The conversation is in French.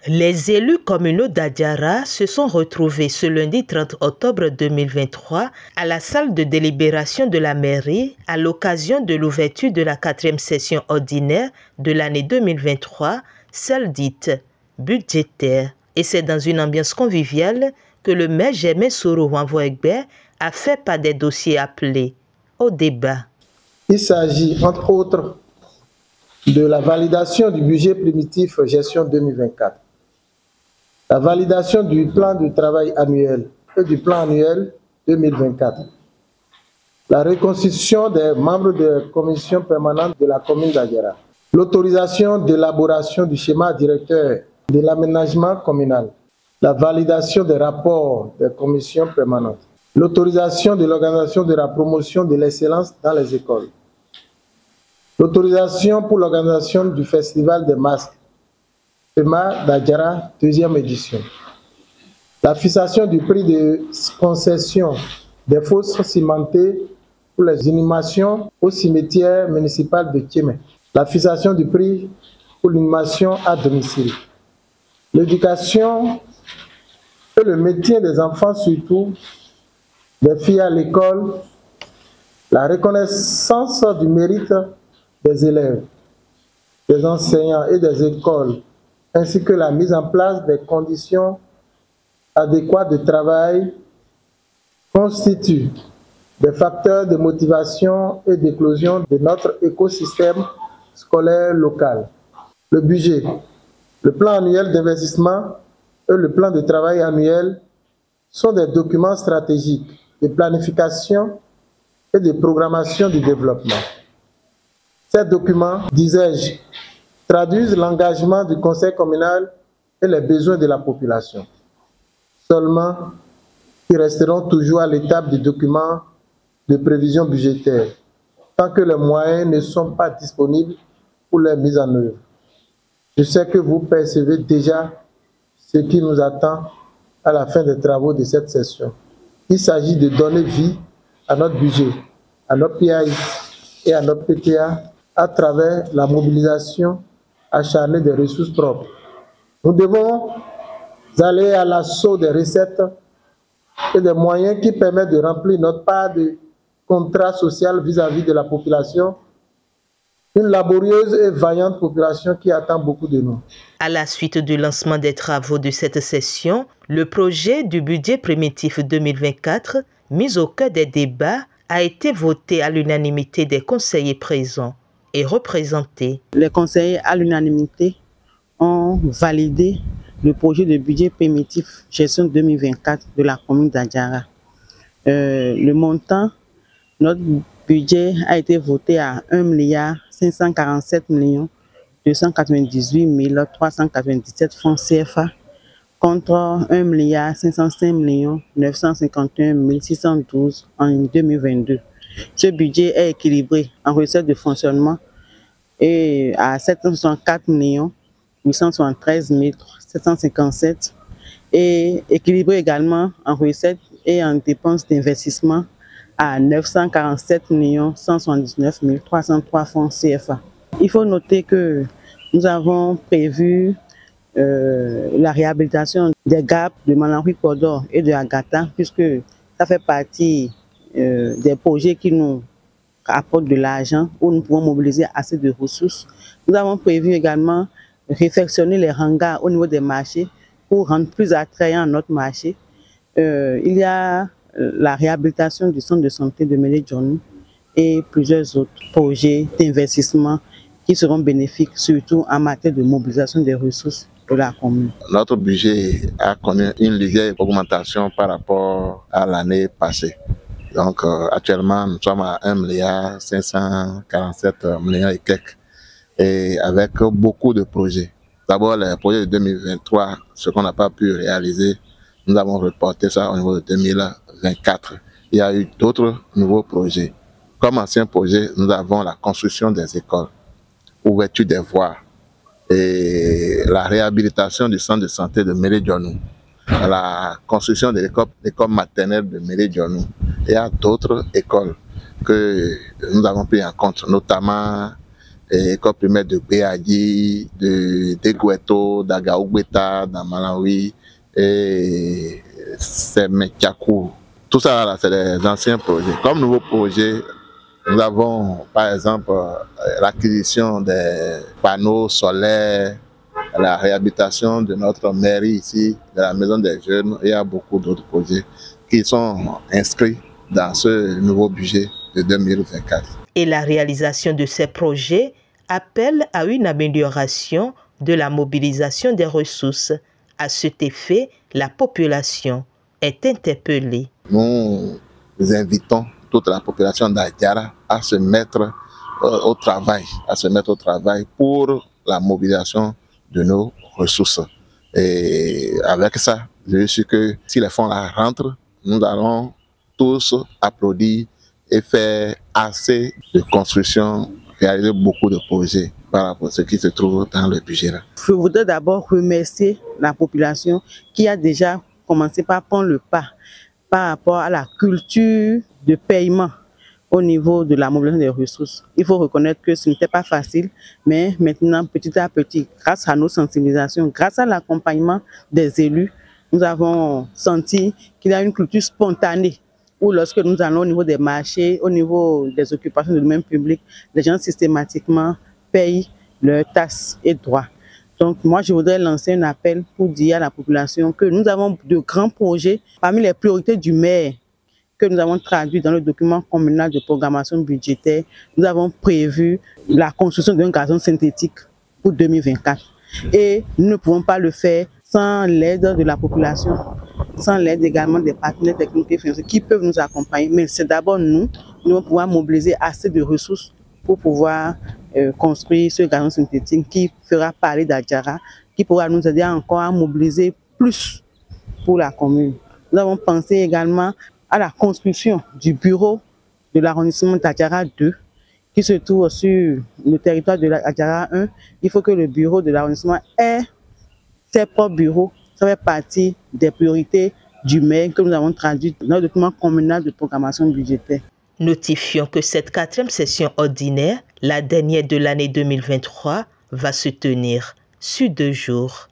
Les élus communaux d'Adiara se sont retrouvés ce lundi 30 octobre 2023 à la salle de délibération de la mairie à l'occasion de l'ouverture de la 4e session ordinaire de l'année 2023, celle dite budgétaire. Et c'est dans une ambiance conviviale que le maire Germain Soro Wanvo-Egbert a fait part des dossiers appelés au débat. Il s'agit entre autres de la validation du budget primitif gestion 2024. La validation du plan de travail annuel et du plan annuel 2024. La reconstitution des membres de la commission permanente de la commune d'Adiara. L'autorisation d'élaboration du schéma directeur de l'aménagement communal. La validation des rapports des commissions permanentes. L'autorisation de l'organisation de la promotion de l'excellence dans les écoles. L'autorisation pour l'organisation du festival des masques. FEMA d'Adiara, 2e édition. La fixation du prix de concession des fosses cimentées pour les inhumations au cimetière municipal de Kémé. La fixation du prix pour l'inhumation à domicile. L'éducation et le maintien des enfants, surtout des filles à l'école. La reconnaissance du mérite des élèves, des enseignants et des écoles, ainsi que la mise en place des conditions adéquates de travail constituent des facteurs de motivation et d'éclosion de notre écosystème scolaire local. Le budget, le plan annuel d'investissement et le plan de travail annuel sont des documents stratégiques de planification et de programmation du développement. Ces documents, disais-je, traduisent l'engagement du conseil communal et les besoins de la population. Seulement, ils resteront toujours à l'étape du document de prévision budgétaire, tant que les moyens ne sont pas disponibles pour leur mise en œuvre. Je sais que vous percevez déjà ce qui nous attend à la fin des travaux de cette session. Il s'agit de donner vie à notre budget, à notre PAI et à notre PTA à travers la mobilisation acharnée des ressources propres. Nous devons aller à l'assaut des recettes et des moyens qui permettent de remplir notre part de contrat social vis-à-vis de la population, une laborieuse et vaillante population qui attend beaucoup de nous. À la suite du lancement des travaux de cette session, le projet du budget primitif 2024, mis au cœur des débats, a été voté à l'unanimité des conseillers présents et représentés. Les conseillers à l'unanimité ont validé le projet de budget primitif gestion 2024 de la commune d'Adiara. Le montant, notre budget a été voté à 1 547 298 397 francs CFA contre 1 505 951 612 en 2022. Ce budget est équilibré en recettes de fonctionnement et à 764 873 757 et équilibré également en recettes et en dépenses d'investissement à 947 179 303 francs CFA. Il faut noter que nous avons prévu la réhabilitation des gaps de Malanhui-Kodor et de Agata, puisque ça fait partie des projets qui nous apportent de l'argent, où nous pouvons mobiliser assez de ressources. Nous avons prévu également réfectionner les hangars au niveau des marchés pour rendre plus attrayant notre marché. Il y a la réhabilitation du centre de santé de Mélédjonou et plusieurs autres projets d'investissement qui seront bénéfiques, surtout en matière de mobilisation des ressources de la commune. Notre budget a connu une légère augmentation par rapport à l'année passée. Donc actuellement, nous sommes à 1 547 millions et quelques, et avec beaucoup de projets. D'abord, les projets de 2023, ce qu'on n'a pas pu réaliser, nous avons reporté ça au niveau de 2024. Il y a eu d'autres nouveaux projets. Comme ancien projet, nous avons la construction des écoles, ouverture des voies et la réhabilitation du centre de santé de Mélédjonou, la construction de l'école maternelle de Mélédjonou. Il y a d'autres écoles que nous avons pris en compte, notamment école primaire de Béadi, de Degweto, d'Agaougbeta, dans Malawi et Semekiakou. Tout ça, là, c'est des anciens projets. Comme nouveau projet, nous avons par exemple l'acquisition des panneaux solaires, la réhabilitation de notre mairie ici, de la maison des jeunes. Il y a beaucoup d'autres projets qui sont inscrits dans ce nouveau budget de 2024. Et la réalisation de ces projets appelle à une amélioration de la mobilisation des ressources. À cet effet, la population est interpellée. Nous invitons toute la population d'Adiara à se mettre au travail, pour la mobilisation de nos ressources. Et avec ça, je suis sûr que si les fonds là rentrent, nous allons tous applaudir et faire assez de construction, réaliser beaucoup de projets par rapport à ce qui se trouve dans le budget là. Je voudrais d'abord remercier la population qui a déjà commencé par prendre le pas par rapport à la culture de paiement au niveau de la mobilisation des ressources. Il faut reconnaître que ce n'était pas facile, mais maintenant, petit à petit, grâce à nos sensibilisations, grâce à l'accompagnement des élus, nous avons senti qu'il y a une culture spontanée où lorsque nous allons au niveau des marchés, au niveau des occupations de domaine public, les gens systématiquement payent leurs taxes et droits. Donc moi, je voudrais lancer un appel pour dire à la population que nous avons de grands projets. Parmi les priorités du maire que nous avons traduit dans le document communal de programmation budgétaire, nous avons prévu la construction d'un gazon synthétique pour 2024. Et nous ne pouvons pas le faire sans l'aide de la population, sans l'aide également des partenaires techniques et financiers qui peuvent nous accompagner. Mais c'est d'abord nous devons pouvoir mobiliser assez de ressources pour pouvoir construire ce gazon synthétique qui fera parler d'Adiara, qui pourra nous aider encore à mobiliser plus pour la commune. Nous avons pensé également à la construction du bureau de l'arrondissement d'Adiara 2, qui se trouve sur le territoire de l'Adiara 1. Il faut que le bureau de l'arrondissement ait ses propres bureaux. Ça fait partie des priorités du maire que nous avons traduites dans le document communal de programmation budgétaire. Notifions que cette 4e session ordinaire, la dernière de l'année 2023, va se tenir sur 2 jours.